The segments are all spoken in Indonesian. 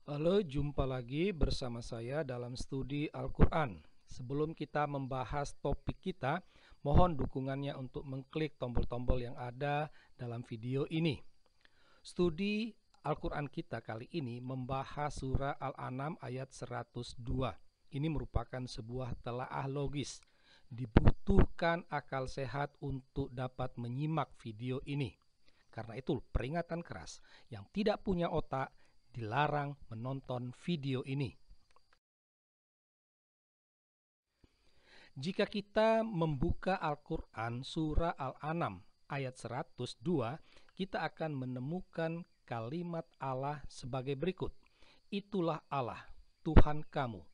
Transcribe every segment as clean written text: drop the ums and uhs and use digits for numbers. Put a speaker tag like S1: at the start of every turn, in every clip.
S1: Halo, jumpa lagi bersama saya dalam studi Al-Quran. Sebelum kita membahas topik kita, mohon dukungannya untuk mengklik tombol-tombol yang ada dalam video ini. Studi Al-Quran kita kali ini membahas surah Al-An'am ayat 102. Ini merupakan sebuah telaah logis. Dibutuhkan akal sehat untuk dapat menyimak video ini. Karena itu peringatan keras, yang tidak punya otak dilarang menonton video ini. Jika kita membuka Al-Quran surah Al-An'am ayat 102, kita akan menemukan kalimat Allah sebagai berikut. Itulah Allah, Tuhan kamu.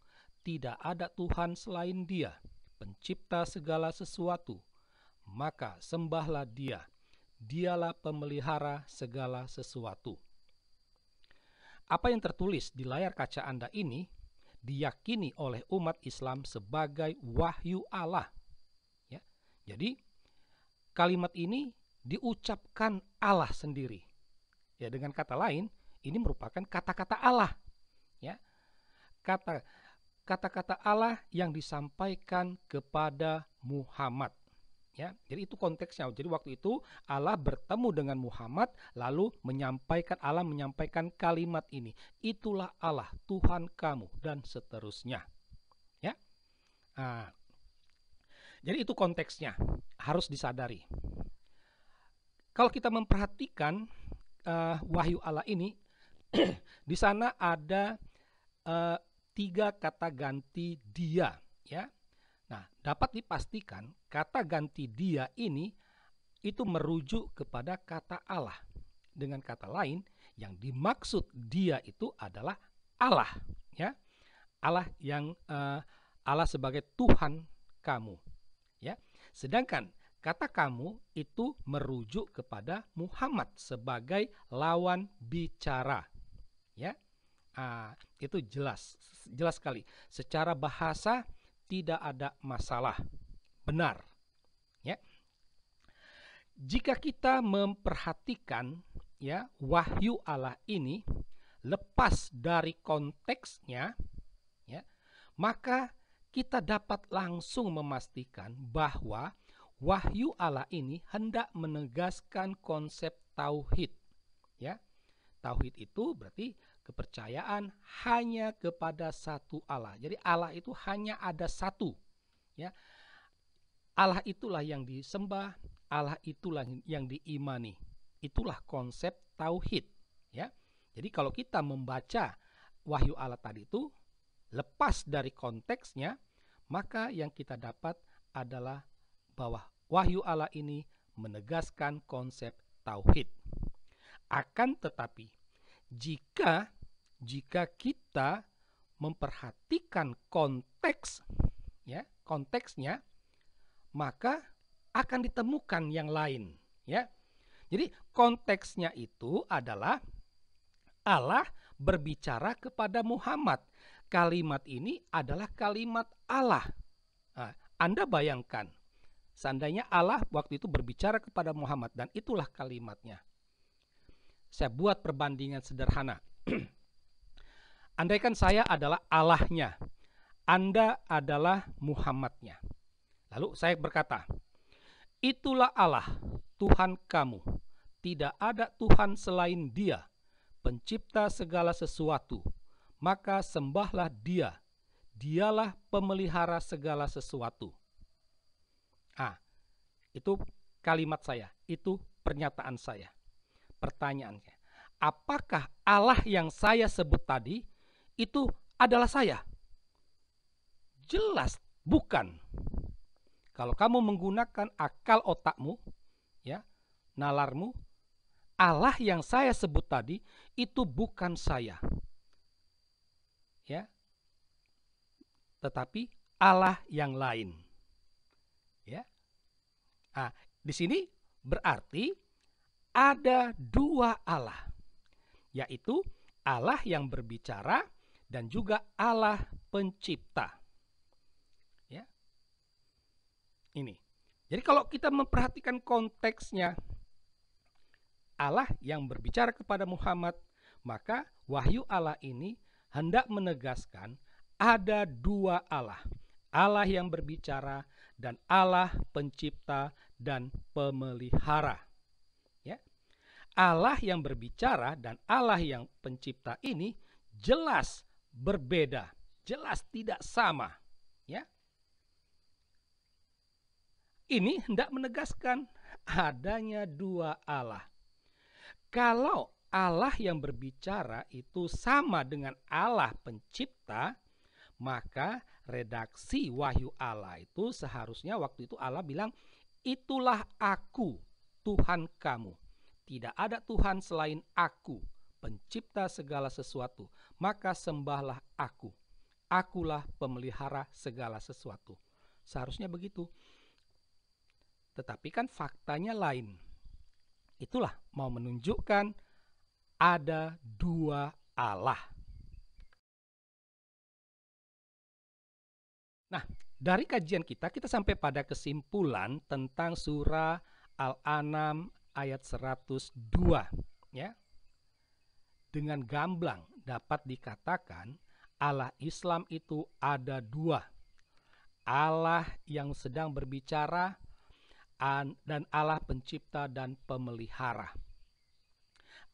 S1: Tidak ada Tuhan selain Dia, pencipta segala sesuatu. Maka sembahlah Dia. Dialah pemelihara segala sesuatu. Apa yang tertulis di layar kaca Anda ini diyakini oleh umat Islam sebagai wahyu Allah. Ya. Jadi kalimat ini diucapkan Allah sendiri. Ya, dengan kata lain, ini merupakan kata-kata Allah. Ya. Kata-kata Allah yang disampaikan kepada Muhammad. Ya, jadi itu konteksnya. Jadi waktu itu Allah bertemu dengan Muhammad, lalu Allah menyampaikan kalimat ini. Itulah Allah, Tuhan kamu, dan seterusnya. Ya, jadi itu konteksnya, harus disadari. Kalau kita memperhatikan wahyu Allah ini, di sana ada 3 kata ganti dia. Ya. Nah, dapat dipastikan kata ganti dia ini itu merujuk kepada kata Allah. Dengan kata lain, yang dimaksud dia itu adalah Allah, ya. Allah yang Allah sebagai Tuhan kamu, ya. Sedangkan kata kamu itu merujuk kepada Muhammad sebagai lawan bicara, ya. Itu jelas sekali. Secara bahasa tidak ada masalah, benar. Ya. Jika kita memperhatikan ya wahyu Allah ini lepas dari konteksnya, ya, maka kita dapat langsung memastikan bahwa wahyu Allah ini hendak menegaskan konsep tauhid. Ya. Tauhid itu berarti kepercayaan hanya kepada satu Allah. Jadi Allah itu hanya ada satu. Ya. Allah itulah yang disembah, Allah itulah yang diimani. Itulah konsep tauhid. Ya. Jadi kalau kita membaca wahyu Allah tadi itu lepas dari konteksnya, maka yang kita dapat adalah bahwa wahyu Allah ini menegaskan konsep tauhid. Akan tetapi jika kita memperhatikan konteksnya, maka akan ditemukan yang lain, ya. Jadi konteksnya itu adalah Allah berbicara kepada Muhammad. Kalimat ini adalah kalimat Allah. Nah, Anda bayangkan, seandainya Allah waktu itu berbicara kepada Muhammad dan itulah kalimatnya. Saya buat perbandingan sederhana. Andaikan saya adalah Allahnya, Anda adalah Muhammadnya. Lalu saya berkata, itulah Allah, Tuhan kamu. Tidak ada Tuhan selain Dia, pencipta segala sesuatu. Maka sembahlah Dia. Dialah pemelihara segala sesuatu. Itu kalimat saya, itu pernyataan saya. Pertanyaannya, apakah Allah yang saya sebut tadi itu adalah saya? Jelas bukan. Kalau kamu menggunakan akal otakmu, ya, nalarmu, Allah yang saya sebut tadi itu bukan saya. Ya. Tetapi Allah yang lain. Ya. Di sini berarti ada 2 Allah, yaitu Allah yang berbicara dan juga Allah pencipta. Ya. Ini. Jadi kalau kita memperhatikan konteksnya, Allah yang berbicara kepada Muhammad, maka wahyu Allah ini hendak menegaskan ada dua Allah. Allah yang berbicara dan Allah pencipta dan pemelihara. Ya. Allah yang berbicara dan Allah yang pencipta ini jelas berbeda, jelas tidak sama. Ya. Ini hendak menegaskan adanya dua Allah. Kalau Allah yang berbicara itu sama dengan Allah pencipta, maka redaksi wahyu Allah itu seharusnya waktu itu Allah bilang, itulah aku, Tuhan kamu. Tidak ada Tuhan selain aku, pencipta segala sesuatu. Maka sembahlah aku. Akulah pemelihara segala sesuatu. Seharusnya begitu. Tetapi kan faktanya lain. Itulah mau menunjukkan ada dua Allah. Nah, dari kajian kita sampai pada kesimpulan tentang surah Al-An'am ayat 102. Ya. Dengan gamblang dapat dikatakan Allah Islam itu ada dua. Allah yang sedang berbicara dan Allah pencipta dan pemelihara.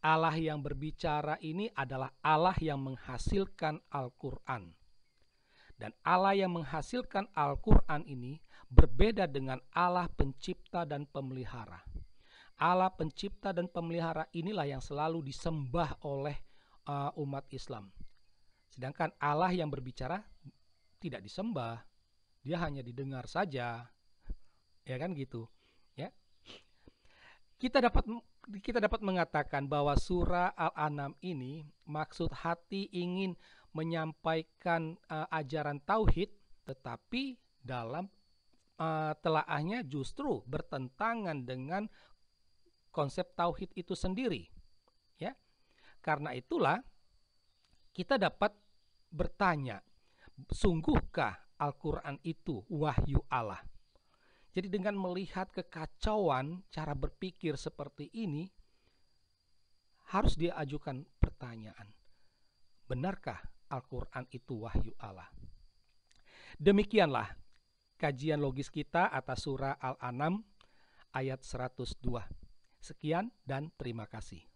S1: Allah yang berbicara ini adalah Allah yang menghasilkan Al-Quran. Dan Allah yang menghasilkan Al-Quran ini berbeda dengan Allah pencipta dan pemelihara. Allah pencipta dan pemelihara inilah yang selalu disembah oleh umat Islam. Sedangkan Allah yang berbicara tidak disembah, dia hanya didengar saja. Ya kan gitu. Ya. Kita dapat mengatakan bahwa surah Al-An'am ini maksud hati ingin menyampaikan ajaran tauhid, tetapi dalam telaahnya justru bertentangan dengan konsep tauhid itu sendiri. Ya. Karena itulah kita dapat bertanya, sungguhkah Al-Quran itu wahyu Allah? Jadi dengan melihat kekacauan cara berpikir seperti ini, harus diajukan pertanyaan, benarkah Al-Quran itu wahyu Allah? Demikianlah kajian logis kita atas surah Al-An'am ayat 102. Sekian dan terima kasih.